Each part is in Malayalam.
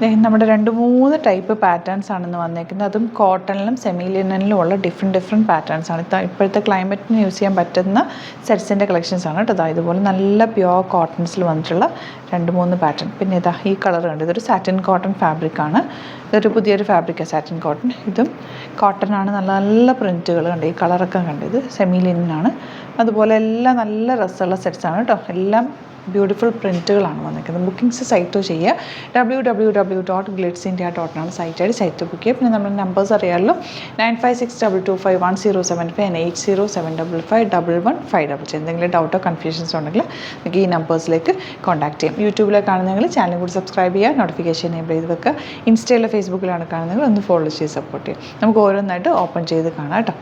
നമ്മുടെ 2-3 ടൈപ്പ് പാറ്റേൺസ് ആണെന്ന് വന്നേക്കുന്നത്. അതും കോട്ടണിലും സെമി ലിനനിലും ഉള്ള ഡിഫറെൻറ്റ് പാറ്റേൺസ് ആണ്. ഇപ്പോഴത്തെ ക്ലൈമറ്റിന് യൂസ് ചെയ്യാൻ പറ്റുന്ന സെറ്റ്സിൻ്റെ കളക്ഷൻസ് ആണ് കേട്ടോ. ഇതുപോലെ നല്ല പ്യുവർ കോട്ടൺസിൽ വന്നിട്ടുള്ള 2-3 പാറ്റേൺ. പിന്നെ ഈ കളർ കണ്ട്, ഇതൊരു സാറ്റിൻ കോട്ടൺ ഫാബ്രിക്കാണ്. ഇതൊരു പുതിയൊരു ഫാബ്രിക്കാണ് സാറ്റിൻ കോട്ടൺ. ഇതും കോട്ടൺ ആണ്. നല്ല നല്ല പ്രിൻറ്റുകൾ കണ്ട്, ഈ കളറൊക്കെ കണ്ട്. ഇത് സെമി ലിനനാണ്. അതുപോലെ എല്ലാം നല്ല രസമുള്ള സെറ്റ്സാണ് കേട്ടോ. എല്ലാം ബ്യൂട്ടിഫുൾ പ്രിൻറ്റുകളാണ് വന്നിരിക്കുന്നത്. ബുക്കിംഗ്സ് സൈറ്റ് ചെയ്യുക. www.glitzindia.in ആണ് സൈറ്റ് ബുക്ക് ചെയ്യുക. പിന്നെ നമ്മുടെ നമ്പേഴ്സ് അറിയാമല്ലോ, 9562251075 and 8075551155. എന്തെങ്കിലും ഡൗട്ടോ കൺഫ്യൂഷൻസോ ഉണ്ടെങ്കിൽ നിങ്ങൾക്ക് ഈ നമ്പേഴ്സിലേക്ക് കോൺടാക്ട് ചെയ്യാം. യൂട്യൂബിലെ കാണുന്നെങ്കിൽ ചാനൽ കൂടി സബ്സ്ക്രൈബ് ചെയ്യുക, നോട്ടിഫിക്കേഷൻ എനേബിൾ ചെയ്ത് വെക്കുക. ഇൻസ്റ്റയിലോ ഫേസ്ബുക്കിലാണ് കാണുന്നെങ്കിൽ ഒന്ന് ഫോളോ ചെയ്ത് സപ്പോർട്ട് ചെയ്യുക. നമുക്ക് ഓരോന്നായിട്ട് ഓപ്പൺ ചെയ്ത് കാണാം കേട്ടോ.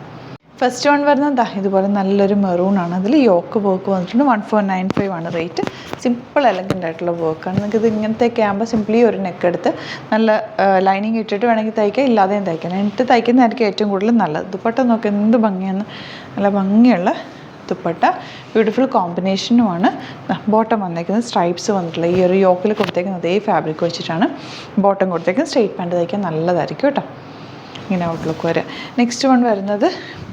ഫസ്റ്റ് വൺ വരുന്നത് ഇതുപോലെ നല്ലൊരു മെറൂണാണ്. അതിൽ യോക്ക് വർക്ക് വന്നിട്ടുണ്ട്. 1495 ആണ് റേറ്റ്. സിമ്പിൾ എലഗൻ്റ് ആയിട്ടുള്ള വർക്കാണ്. നിങ്ങൾക്കിത് ഇങ്ങനത്തെയൊക്കെ ആകുമ്പോൾ സിംപ്ലി ഒരു നെക്ക് എടുത്ത് നല്ല ലൈനിങ് ഇട്ടിട്ട് വേണമെങ്കിൽ തയ്ക്കാം, ഇല്ലാതെയും തയ്ക്കാം. എന്നിട്ട് തയ്ക്കുന്നതായിരിക്കും ഏറ്റവും കൂടുതൽ നല്ലത്. ദുപ്പട്ട നോക്കി എന്ത് ഭംഗിയാണ്, നല്ല ഭംഗിയുള്ള ദുപ്പട്ട. ബ്യൂട്ടിഫുൾ കോമ്പിനേഷനുമാണ്. ബോട്ടം വന്നേക്കുന്നത് സ്ട്രൈപ്സ് വന്നിട്ടുള്ള ഈ ഒരു യോക്കിൽ കൊടുത്തേക്കുന്നത് അതേ ഫാബ്രിക് വെച്ചിട്ടാണ് ബോട്ടം കൊടുത്തേക്കുന്നത്. സ്ട്രെയിറ്റ് പാൻറ്റ് തയ്ക്കാൻ നല്ലതായിരിക്കും കേട്ടോ. ഇങ്ങനെ ഔട്ട്ലുക്ക് വരെ. നെക്സ്റ്റ് വൺ വരുന്നത്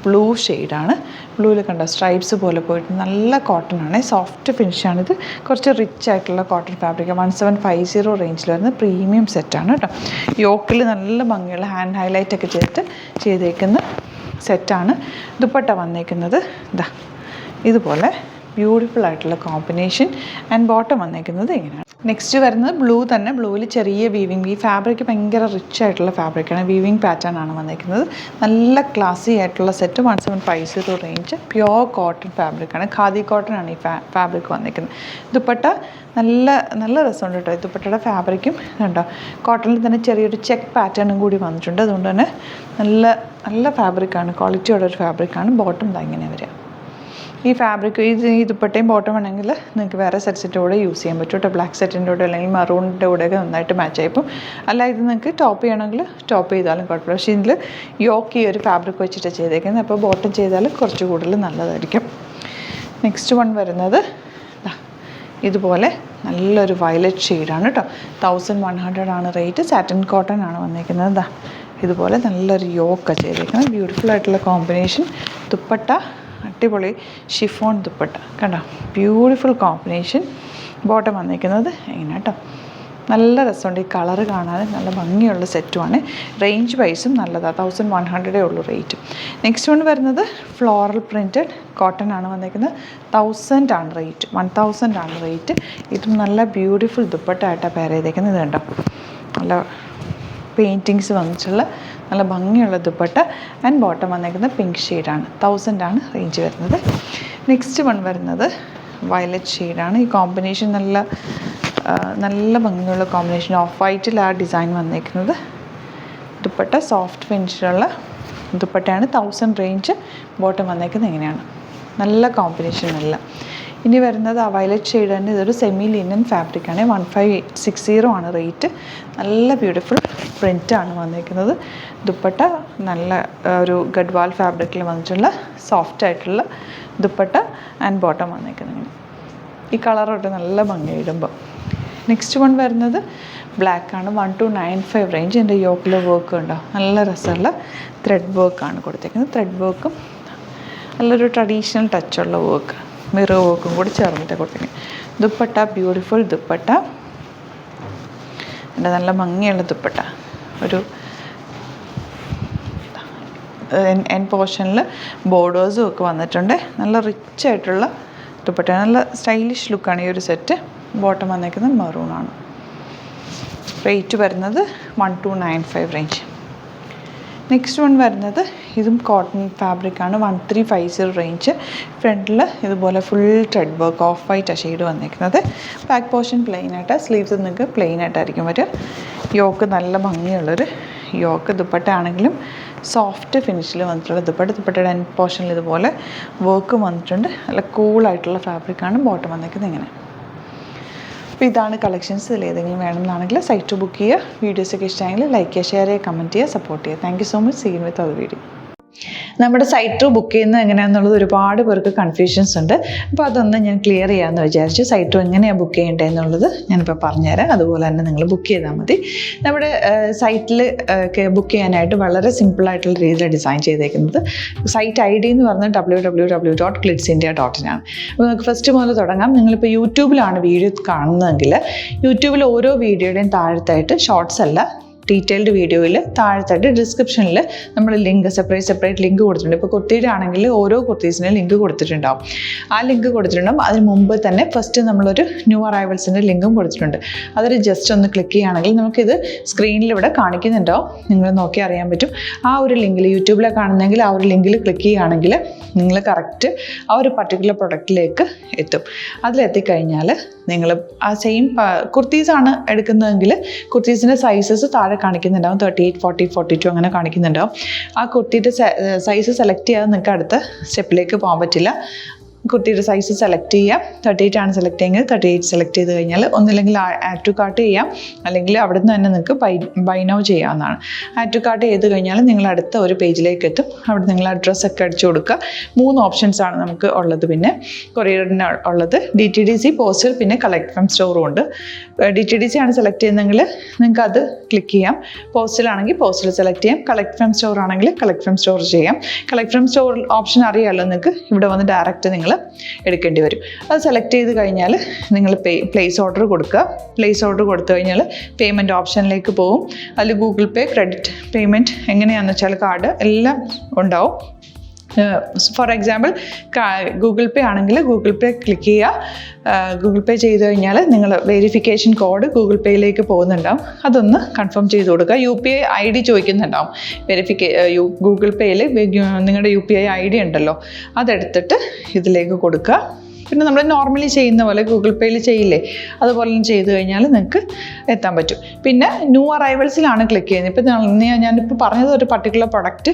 ബ്ലൂ ഷെയ്ഡാണ്. ബ്ലൂവിൽ കണ്ടോ സ്ട്രൈപ്സ് പോലെ പോയിട്ട് നല്ല കോട്ടൺ ആണ്. സോഫ്റ്റ് ഫിനിഷാണിത്. കുറച്ച് റിച്ച് ആയിട്ടുള്ള കോട്ടൺ ഫാബ്രിക്. 1750 റേഞ്ചിൽ വരുന്ന പ്രീമിയം സെറ്റാണ് കേട്ടോ. യോക്കിൽ നല്ല ഭംഗിയുള്ള ഹാൻഡ് ഹൈലൈറ്റ് ഒക്കെ ചെയ്തേക്കുന്ന സെറ്റാണ്. ദുപ്പട്ട വന്നേക്കുന്നത് ഇതുപോലെ ബ്യൂട്ടിഫുൾ ആയിട്ടുള്ള കോമ്പിനേഷൻ. ആൻഡ് ബോട്ടം വന്നേക്കുന്നത് ഇങ്ങനെയാണ്. നെക്സ്റ്റ് വരുന്നത് ബ്ലൂ തന്നെ. ബ്ലൂവിൽ ചെറിയ വീവിങ്. ഈ ഫാബ്രിക് ഭയങ്കര റിച്ച് ആയിട്ടുള്ള ഫാബ്രിക്കാണ്. വീവിങ് പാറ്റേൺ ആണ് വന്നേക്കുന്നത്. നല്ല ക്ലാസി ആയിട്ടുള്ള സെറ്റ്. 1750 റേഞ്ച്. പ്യുവർ കോട്ടൺ ഫാബ്രിക്കാണ്. ഖാദി കോട്ടൺ ആണ് ഈ ഫാബ്രിക് വന്നേക്കുന്നത്. ദുപ്പട്ട നല്ല രസമുണ്ട് കേട്ടോ. ഈ ദുപ്പട്ടയുടെ ഫാബ്രിക്കും കണ്ടോ കോട്ടണിൽ തന്നെ ചെറിയൊരു ചെക്ക് പാറ്റേണും കൂടി വന്നിട്ടുണ്ട്. അതുകൊണ്ട് തന്നെ നല്ല ഫാബ്രിക്കാണ്. ക്വാളിറ്റിയുള്ളൊരു ഫാബ്രിക്കാണ്. ബോട്ടം ഇങ്ങനെ വരിക. ഈ ഫാബ്രിക് ഈ ദുപ്പട്ടയും ബോട്ടം വേണമെങ്കിൽ നിങ്ങൾക്ക് വേറെ സെറ്റ്സിൻ്റെ കൂടെ യൂസ് ചെയ്യാൻ പറ്റും കേട്ടോ. ബ്ലാക്ക് സെറ്റിൻ്റെ കൂടെ അല്ലെങ്കിൽ മറൂണിൻ്റെ കൂടെയൊക്കെ നന്നായിട്ട് മാച്ച് ആയിപ്പോൾ. അല്ല ഇത് നിങ്ങൾക്ക് ടോപ്പ് ചെയ്യണമെങ്കിൽ ടോപ്പ് ചെയ്താലും കുഴപ്പമില്ല. പക്ഷേ ഇതിൽ യോക്ക് ഈ ഒരു ഫാബ്രിക് വെച്ചിട്ട് ചെയ്തേക്കുന്നത്. അപ്പോൾ ബോട്ടം ചെയ്താൽ കുറച്ച് കൂടുതൽ നല്ലതായിരിക്കും. നെക്സ്റ്റ് വൺ വരുന്നത് ഇതുപോലെ നല്ലൊരു വയലറ്റ് ഷെയ്ഡാണ് കേട്ടോ. 1100 ആണ് റേറ്റ്. സാറ്റിൻ കോട്ടൺ ആണ് വന്നിരിക്കുന്നത്. ഇതുപോലെ നല്ലൊരു യോക്ക് ചെയ്തേക്കുന്നത്. ബ്യൂട്ടിഫുൾ ആയിട്ടുള്ള കോമ്പിനേഷൻ. ദുപ്പട്ട അടിപൊളി ഷിഫോൺ ദുപ്പട്ട കണ്ടോ. Beautiful combination. ബോട്ടം വന്നിരിക്കുന്നത് ഇങ്ങനെ കേട്ടോ. നല്ല രസമുണ്ട്. ഈ കളറ് കാണാൻ നല്ല ഭംഗിയുള്ള സെറ്റുമാണ്. റേഞ്ച് വൈസും നല്ലതാണ്. 1100 ഉള്ളൂ റേറ്റ്. നെക്സ്റ്റ് വൺ വരുന്നത് ഫ്ലോറൽ പ്രിൻറ്റഡ് കോട്ടൺ ആണ് വന്നിരിക്കുന്നത്. 1000 ആണ് റേറ്റ്. 1000 ആണ് റേറ്റ്. ഇതും നല്ല ബ്യൂട്ടിഫുൾ ദുപ്പട്ട ആയിട്ടാണ് പെയർ ചെയ്തേക്കുന്നത്. ഇത് കണ്ടോ നല്ല പെയിൻറ്റിങ്സ് വന്നിട്ടുള്ള നല്ല ഭംഗിയുള്ള ദുപ്പട്ട. ആൻഡ് ബോട്ടം വന്നേക്കുന്നത് പിങ്ക് ഷെയ്ഡാണ്. 1000 ആണ് റേഞ്ച് വരുന്നത്. നെക്സ്റ്റ് വൺ വരുന്നത് വയലറ്റ് ഷെയ്ഡാണ്. ഈ കോമ്പിനേഷൻ നല്ല ഭംഗിയുള്ള കോമ്പിനേഷൻ. ഓഫ് വൈറ്റിൽ ആ ഡിസൈൻ വന്നേക്കുന്നത്. ദുപ്പട്ട സോഫ്റ്റ് ഫിനിഷിലുള്ള ദുപ്പട്ടയാണ്. 1000 റേഞ്ച്. ബോട്ടം വന്നേക്കുന്നത് എങ്ങനെയാണ്. നല്ല കോമ്പിനേഷൻ അല്ല. ഇനി വരുന്നത് ആ വയലറ്റ് ഷെയ്ഡ് തന്നെ. ഇതൊരു സെമി ലിനൻ ഫാബ്രിക്കാണ്. 1560 ആണ് റേറ്റ്. നല്ല ബ്യൂട്ടിഫുൾ പ്രിൻ്റാണ് വന്നിരിക്കുന്നത്. ദുപ്പട്ട നല്ല ഒരു ഗഡ്വാൾ ഫാബ്രിക്കിൽ വന്നിട്ടുള്ള സോഫ്റ്റ് ആയിട്ടുള്ള ദുപ്പട്ട. ആൻഡ് ബോട്ടം വന്നിരിക്കുന്നത് ഈ കളറോട്ട് നല്ല ഭംഗി ഇടുമ്പോൾ. നെക്സ്റ്റ് വൺ വരുന്നത് ബ്ലാക്കാണ്. 1295 റേഞ്ച്. എൻ്റെ യോക്കിൽ വർക്ക് ഉണ്ടോ നല്ല രസമുള്ള ത്രെഡ് വർക്കാണ് കൊടുത്തേക്കുന്നത്. ത്രെഡ് വർക്കും നല്ലൊരു ട്രഡീഷണൽ ടച്ചുള്ള വർക്ക്, മിറർ വർക്കും കൂടി ചേർന്നിട്ട് കൊടുത്തേക്കുന്നത്. ദുപ്പട്ട ബ്യൂട്ടിഫുൾ ദുപ്പട്ട. എൻ്റെ നല്ല ഭംഗിയുള്ള ദുപ്പട്ട. ഒരു എൻ പോർഷനിൽ ബോർഡേഴ്സും ഒക്കെ വന്നിട്ടുണ്ട്. നല്ല റിച്ച് ആയിട്ടുള്ള ദുപ്പട്ട. നല്ല സ്റ്റൈലിഷ് ലുക്കാണ് ഈ ഒരു സെറ്റ്. ബോട്ടം വന്നേക്കുന്നത് മറൂണാണ്. റേറ്റ് വരുന്നത് 1295 റേഞ്ച്. നെക്സ്റ്റ് വൺ വരുന്നത് ഇതും കോട്ടൺ ഫാബ്രിക്കാണ്. 1350 റേഞ്ച്. ഫ്രണ്ടിൽ ഇതുപോലെ full thread work of white shade വന്നിരിക്കുന്നത്. ബാക്ക് പോർഷൻ പ്ലെയിൻ ആയിട്ട്. സ്ലീവ്സ് നിങ്ങൾക്ക് പ്ലെയിൻ ആയിട്ടായിരിക്കും വരിക. യോക്ക് നല്ല ഭംഗിയുള്ളൊരു യോക്ക്. ദുപ്പട്ട ആണെങ്കിലും സോഫ്റ്റ് ഫിനിഷിൽ വന്നിട്ടുള്ള ദുപ്പട്ട. ദുപ്പട്ടയുടെ എൻഡ് പോർഷനിൽ ഇതുപോലെ വർക്ക് വന്നിട്ടുണ്ട്. നല്ല കൂളായിട്ടുള്ള ഫാബ്രിക്കാണ്. ബോട്ടം വന്നിരിക്കുന്നത് ഇങ്ങനെ. അപ്പോൾ ഇതാണ് കളക്ഷൻസ്. ഇതിൽ ഏതെങ്കിലും വേണമെന്നാണെങ്കിൽ സൈറ്റ് ബുക്ക് ചെയ്യുക. വീഡിയോസൊക്കെ ഇഷ്ടമായെങ്കിൽ ലൈക്ക് ചെയ്യുക, ഷെയർ ചെയ്യുക, കമൻറ്റ് ചെയ്യുക, സപ്പോർട്ട് ചെയ്യുക. Thank you so much. See you with other video. നമ്മുടെ സൈറ്റ് ത്രൂ ബുക്ക് ചെയ്യുന്നത് എങ്ങനെയാണെന്നുള്ളത് ഒരുപാട് പേർക്ക് കൺഫ്യൂഷൻസ് ഉണ്ട്. അപ്പോൾ അതൊന്ന് ഞാൻ ക്ലിയർ ചെയ്യാമെന്ന് വിചാരിച്ചു. സൈറ്റ് ത്രൂ എങ്ങനെയാണ് ബുക്ക് ചെയ്യേണ്ടത് എന്നുള്ളത് ഞാനിപ്പോൾ പറഞ്ഞുതരാം. അതുപോലെ തന്നെ നിങ്ങൾ ബുക്ക് ചെയ്താൽ മതി. നമ്മുടെ സൈറ്റിൽ ബുക്ക് ചെയ്യാനായിട്ട് വളരെ സിമ്പിളായിട്ടുള്ള രീതിയിൽ ഡിസൈൻ ചെയ്തേക്കുന്നത്. സൈറ്റ് ID എന്ന് പറഞ്ഞാൽ www.glitzindia.in ആണ്. അപ്പോൾ നമുക്ക് ഫസ്റ്റ് മുതൽ തുടങ്ങാം. നിങ്ങളിപ്പോൾ യൂട്യൂബിലാണ് വീഡിയോ കാണുന്നതെങ്കിൽ യൂട്യൂബിൽ ഓരോ വീഡിയോയുടെയും താഴത്തായിട്ട് ഷോർട്സ് അല്ല, ഡീറ്റെയിൽഡ് വീഡിയോയിൽ താഴത്തായിട്ട് ഡിസ്ക്രിപ്ഷനിൽ നമ്മൾ ലിങ്ക് സെപ്പറേറ്റ് ലിങ്ക് കൊടുത്തിട്ടുണ്ട്. ഇപ്പോൾ കുർത്തിയുടെ ആണെങ്കിൽ ഓരോ കുർത്തീസിനും ലിങ്ക് കൊടുത്തിട്ടുണ്ടാവും. ആ ലിങ്ക് കൊടുത്തിട്ടുണ്ടാവും. അതിന് മുമ്പ് തന്നെ ഫസ്റ്റ് നമ്മളൊരു ന്യൂ അറൈവൽസിൻ്റെ ലിങ്കും കൊടുത്തിട്ടുണ്ട്. അതൊരു ജസ്റ്റ് ഒന്ന് ക്ലിക്ക് ചെയ്യുകയാണെങ്കിൽ നമുക്കിത് സ്ക്രീനിൽ ഇവിടെ കാണിക്കുന്നുണ്ടാവും. നിങ്ങൾ നോക്കി അറിയാൻ പറ്റും. ആ ഒരു ലിങ്കിൽ യൂട്യൂബിലെ കാണുന്നെങ്കിൽ ആ ഒരു ലിങ്കിൽ ക്ലിക്ക് ചെയ്യുകയാണെങ്കിൽ നിങ്ങൾ കറക്റ്റ് ആ ഒരു പർട്ടിക്കുലർ പ്രൊഡക്റ്റിലേക്ക് എത്തും. അതിലെത്തിക്കഴിഞ്ഞാൽ നിങ്ങൾ ആ സെയിം കുർത്തീസാണ് എടുക്കുന്നതെങ്കിൽ കുർത്തീസിൻ്റെ സൈസസ് താഴെ കാണിക്കുന്നുണ്ടാവും. 38, 40, 42 അങ്ങനെ കാണിക്കുന്നുണ്ടാവും. ആ കുർത്തിയുടെ സൈസ് സെലക്ട് ചെയ്യാതെ നിങ്ങൾക്ക് അടുത്ത സ്റ്റെപ്പിലേക്ക് പോകാൻ പറ്റില്ല. കുർത്തിയുടെ സൈസ് സെലക്ട് ചെയ്യാം. 38 ആണ് സെലക്ട് ചെയ്യുന്നത്. 38 സെലക്ട് ചെയ്ത് കഴിഞ്ഞാൽ ഒന്നില്ലെങ്കിൽ ആഡ് ടു കാർട്ട് ചെയ്യാം, അല്ലെങ്കിൽ അവിടെ നിന്ന് തന്നെ നിങ്ങൾക്ക് ബൈ നൗ ചെയ്യാവുന്നതാണ്. ആഡ് ടു കാർട്ട് ചെയ്ത് കഴിഞ്ഞാൽ നിങ്ങൾ അടുത്ത ഒരു പേജിലേക്ക് എത്തും. അവിടെ നിങ്ങൾ അഡ്രസ്സൊക്കെ അടിച്ചു കൊടുക്കുക. 3 ഓപ്ഷൻസാണ് നമുക്ക് ഉള്ളത്. പിന്നെ കൊറിയറിന് ഉള്ളത് DTDC, പോസ്റ്റൽ, പിന്നെ കളക്ട് ഫ്രം സ്റ്റോറും ഉണ്ട്. DTDC ആണ് സെലക്ട് ചെയ്യുന്നതെങ്കിൽ നിങ്ങൾക്ക് അത് ക്ലിക്ക് ചെയ്യാം. പോസ്റ്റലാണെങ്കിൽ പോസ്റ്റൽ സെലക്ട് ചെയ്യാം. കളക്ട് ഫ്രം സ്റ്റോർ ആണെങ്കിൽ കളക്ട് ഫ്രം സ്റ്റോർ ചെയ്യാം. കളക്ട് ഫ്രം സ്റ്റോർ ഓപ്ഷൻ അറിയാമല്ലോ നിങ്ങൾക്ക്. ഇവിടെ വന്ന് ഡയറക്റ്റ് നിങ്ങൾ എടുക്കേണ്ടി വരും. അത് സെലക്ട് ചെയ്ത് കഴിഞ്ഞാൽ നിങ്ങൾ പ്ലേസ് ഓർഡർ കൊടുക്കുക. പ്ലേസ് ഓർഡർ കൊടുത്തു കഴിഞ്ഞാൽ പേയ്മെൻറ്റ് ഓപ്ഷനിലേക്ക് പോകും. അതിൽ ഗൂഗിൾ പേ, ക്രെഡിറ്റ് പേയ്മെൻറ്റ് എങ്ങനെയാണെന്ന് വെച്ചാൽ കാർഡ് എല്ലാം ഉണ്ടാവും. ഫോർ എക്സാമ്പിൾ ഗൂഗിൾ പേ ആണെങ്കിൽ ഗൂഗിൾ പേ ക്ലിക്ക് ചെയ്യുക. ഗൂഗിൾ പേ ചെയ്ത് കഴിഞ്ഞാൽ നിങ്ങൾ വെരിഫിക്കേഷൻ കോഡ് ഗൂഗിൾ പേയിലേക്ക് പോകുന്നുണ്ടാവും. അതൊന്ന് കൺഫേം ചെയ്ത് കൊടുക്കുക. UPI ID ചോദിക്കുന്നുണ്ടാവും. ഗൂഗിൾ പേയിൽ നിങ്ങളുടെ UPI ID ഉണ്ടല്ലോ, അതെടുത്തിട്ട് ഇതിലേക്ക് കൊടുക്കുക. പിന്നെ നമ്മൾ നോർമലി ചെയ്യുന്ന പോലെ ഗൂഗിൾ പേയിൽ ചെയ്യില്ലേ, അതുപോലെ ചെയ്ത് കഴിഞ്ഞാൽ നിങ്ങൾക്ക് എത്താൻ പറ്റും. പിന്നെ ന്യൂ അറൈവൽസിലാണ് ക്ലിക്ക് ചെയ്യുന്നത്. ഇപ്പോൾ ഞാനിപ്പോൾ പറഞ്ഞത് ഒരു പർട്ടിക്കുലർ പ്രൊഡക്റ്റ്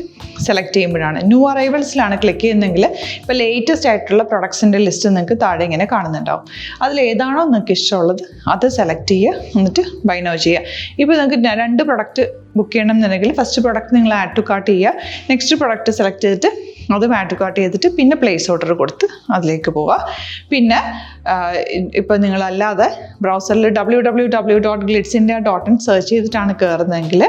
സെലക്ട് ചെയ്യുമ്പോഴാണ്. ന്യൂ അറൈവൽസിലാണ് ക്ലിക്ക് ചെയ്യുന്നതെങ്കിൽ ഇപ്പോൾ ലേറ്റസ്റ്റ് ആയിട്ടുള്ള പ്രൊഡക്ട്സിൻ്റെ ലിസ്റ്റ് നിങ്ങൾക്ക് താഴെ ഇങ്ങനെ കാണുന്നുണ്ടാവും. അതിലേതാണോ നിങ്ങൾക്ക് ഇഷ്ടമുള്ളത് അത് സെലക്ട് ചെയ്യുക, എന്നിട്ട് ബൈ നൗ ചെയ്യുക. ഇപ്പോൾ നിങ്ങൾക്ക് 2 പ്രൊഡക്റ്റ് ബുക്ക് ചെയ്യണം എന്നുണ്ടെങ്കിൽ ഫസ്റ്റ് പ്രൊഡക്റ്റ് നിങ്ങൾ ആഡ് ടു കാർട്ട് ചെയ്യുക. നെക്സ്റ്റ് പ്രൊഡക്റ്റ് സെലക്ട് ചെയ്തിട്ട് അതും ആഡ് ടു കാർട്ട് ചെയ്തിട്ട് പിന്നെ പ്ലേസ് ഓർഡർ കൊടുത്ത് അതിലേക്ക് പോവുക. പിന്നെ ഇപ്പോൾ നിങ്ങളല്ലാതെ ബ്രൗസറിൽ www.glitzindia.in സെർച്ച് ചെയ്തിട്ടാണ് കയറുന്നതെങ്കിൽ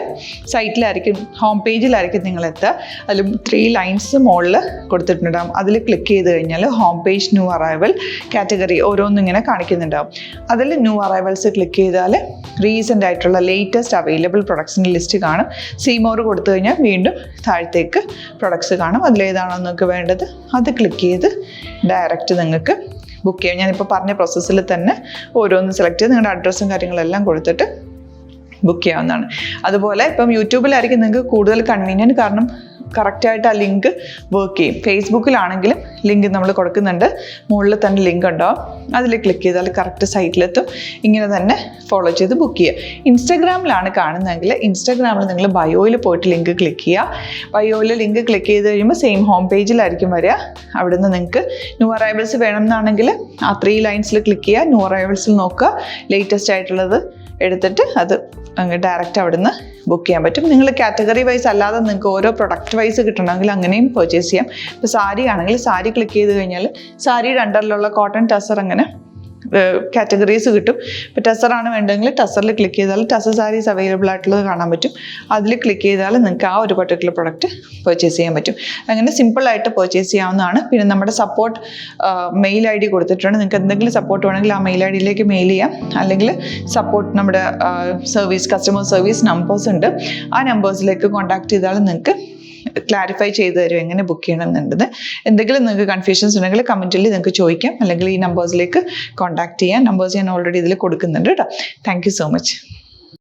സൈറ്റിലായിരിക്കും, ഹോം പേജിലായിരിക്കും നിങ്ങളെത്തുക. അതിൽ 3 ലൈൻസ് മുകളിൽ കൊടുത്തിട്ടുണ്ടാകും. അതിൽ ക്ലിക്ക് ചെയ്ത് കഴിഞ്ഞാൽ home page, new arrival, category ഓരോന്നും ഇങ്ങനെ കാണിക്കുന്നുണ്ടാവും. അതിൽ ന്യൂ അറൈവൽസ് ക്ലിക്ക് ചെയ്താൽ റീസെൻ്റ് ആയിട്ടുള്ള ലേറ്റസ്റ്റ് അവൈലബിൾ പ്രൊഡക്ട്സിൻ്റെ ലിസ്റ്റ് കാണും. സീമോർ കൊടുത്തു കഴിഞ്ഞാൽ വീണ്ടും താഴത്തേക്ക് പ്രൊഡക്ട്സ് കാണും. അതിലേതാണോ നിങ്ങൾക്ക് വേണ്ടത് അത് ക്ലിക്ക് ചെയ്ത് ഡയറക്റ്റ് നിങ്ങൾക്ക് ബുക്ക് ചെയ്യാം. ഞാനിപ്പോൾ പറഞ്ഞ പ്രോസസ്സിൽ തന്നെ ഓരോന്ന് സെലക്ട് ചെയ്ത് നിങ്ങളുടെ അഡ്രസ്സും കാര്യങ്ങളെല്ലാം കൊടുത്തിട്ട് ബുക്ക് ചെയ്യാവുന്നതാണ്. അതുപോലെ ഇപ്പം യൂട്യൂബിലായിരിക്കും നിങ്ങൾക്ക് കൂടുതൽ കൺവീനിയൻറ്റ്, കാരണം കറക്റ്റായിട്ട് ആ ലിങ്ക് വർക്ക് ചെയ്യും. ഫേസ്ബുക്കിലാണെങ്കിലും ലിങ്ക് നമ്മൾ കൊടുക്കുന്നുണ്ട്, മുകളിൽ തന്നെ ലിങ്ക് ഉണ്ടാവും. അതിൽ ക്ലിക്ക് ചെയ്താൽ കറക്റ്റ് സൈറ്റിലെത്തും. ഇങ്ങനെ തന്നെ ഫോളോ ചെയ്ത് ബുക്ക് ചെയ്യുക. ഇൻസ്റ്റാഗ്രാമിലാണ് കാണുന്നതെങ്കിൽ ഇൻസ്റ്റാഗ്രാമിൽ നിങ്ങൾ ബയോയിൽ പോയിട്ട് ലിങ്ക് ക്ലിക്ക് ചെയ്യുക. ബയോയിൽ ലിങ്ക് ക്ലിക്ക് ചെയ്ത് കഴിയുമ്പോൾ സെയിം ഹോം പേജിലായിരിക്കും വരിക. അവിടുന്ന് നിങ്ങൾക്ക് ന്യൂ അറൈവൽസ് വേണമെന്നാണെങ്കിൽ ആ 3 ലൈൻസിൽ ക്ലിക്ക് ചെയ്യുക. ന്യൂ അറൈവൽസിൽ നോക്കുക, ലേറ്റസ്റ്റ് ആയിട്ടുള്ളത് എടുത്തിട്ട് അത് അങ്ങ് ഡയറക്റ്റ് അവിടുന്ന് ബുക്ക് ചെയ്യാൻ പറ്റും. നിങ്ങൾ കാറ്റഗറി വൈസ് അല്ലാതെ നിങ്ങൾക്ക് ഓരോ പ്രൊഡക്റ്റ് വൈസ് കിട്ടണമെങ്കിൽ അങ്ങനെയും പർച്ചേസ് ചെയ്യാം. ഇപ്പോൾ സാരി ആണെങ്കിൽ സാരി ക്ലിക്ക് ചെയ്ത് കഴിഞ്ഞാൽ സാരിയുടെ അണ്ടറിലുള്ള കോട്ടൺ, ടസർ അങ്ങനെ കാറ്റഗറീസ് കിട്ടും. ഇപ്പോൾ ടസറാണ് വേണ്ടതെങ്കിൽ ടസറിൽ ക്ലിക്ക് ചെയ്താൽ ടസർ സാരീസ് അവൈലബിൾ ആയിട്ടുള്ളത് കാണാൻ പറ്റും. അതിൽ ക്ലിക്ക് ചെയ്താൽ നിങ്ങൾക്ക് ആ ഒരു പർട്ടിക്കുലർ പ്രൊഡക്റ്റ് പർച്ചേസ് ചെയ്യാൻ പറ്റും. അങ്ങനെ സിമ്പിളായിട്ട് പർച്ചേസ് ചെയ്യാവുന്നതാണ്. പിന്നെ നമ്മുടെ സപ്പോർട്ട് മെയിൽ ID കൊടുത്തിട്ടുണ്ട്. നിങ്ങൾക്ക് എന്തെങ്കിലും സപ്പോർട്ട് വേണമെങ്കിൽ ആ മെയിൽ IDയിലേക്ക് മെയിൽ ചെയ്യാം. അല്ലെങ്കിൽ സപ്പോർട്ട് നമ്മുടെ കസ്റ്റമർ സർവീസ് നമ്പേഴ്സ് ഉണ്ട്. ആ നമ്പേഴ്സിലേക്ക് കോൺടാക്ട് ചെയ്താൽ നിങ്ങൾക്ക് ക്ലാരിഫൈ ചെയ്ത് തരും എങ്ങനെ ബുക്ക് ചെയ്യണം എന്നുള്ളത്. എന്തെങ്കിലും നിങ്ങൾക്ക് കൺഫ്യൂഷൻസ് ഉണ്ടെങ്കിൽ കമൻറ്റിൽ നിങ്ങൾക്ക് ചോദിക്കാം, അല്ലെങ്കിൽ ഈ നമ്പേഴ്സിലേക്ക് കോൺടാക്ട് ചെയ്യാം. നമ്പേഴ്സ് ഞാൻ ഓൾറെഡി ഇതിൽ കൊടുക്കുന്നുണ്ട് കേട്ടോ. Thank you so much.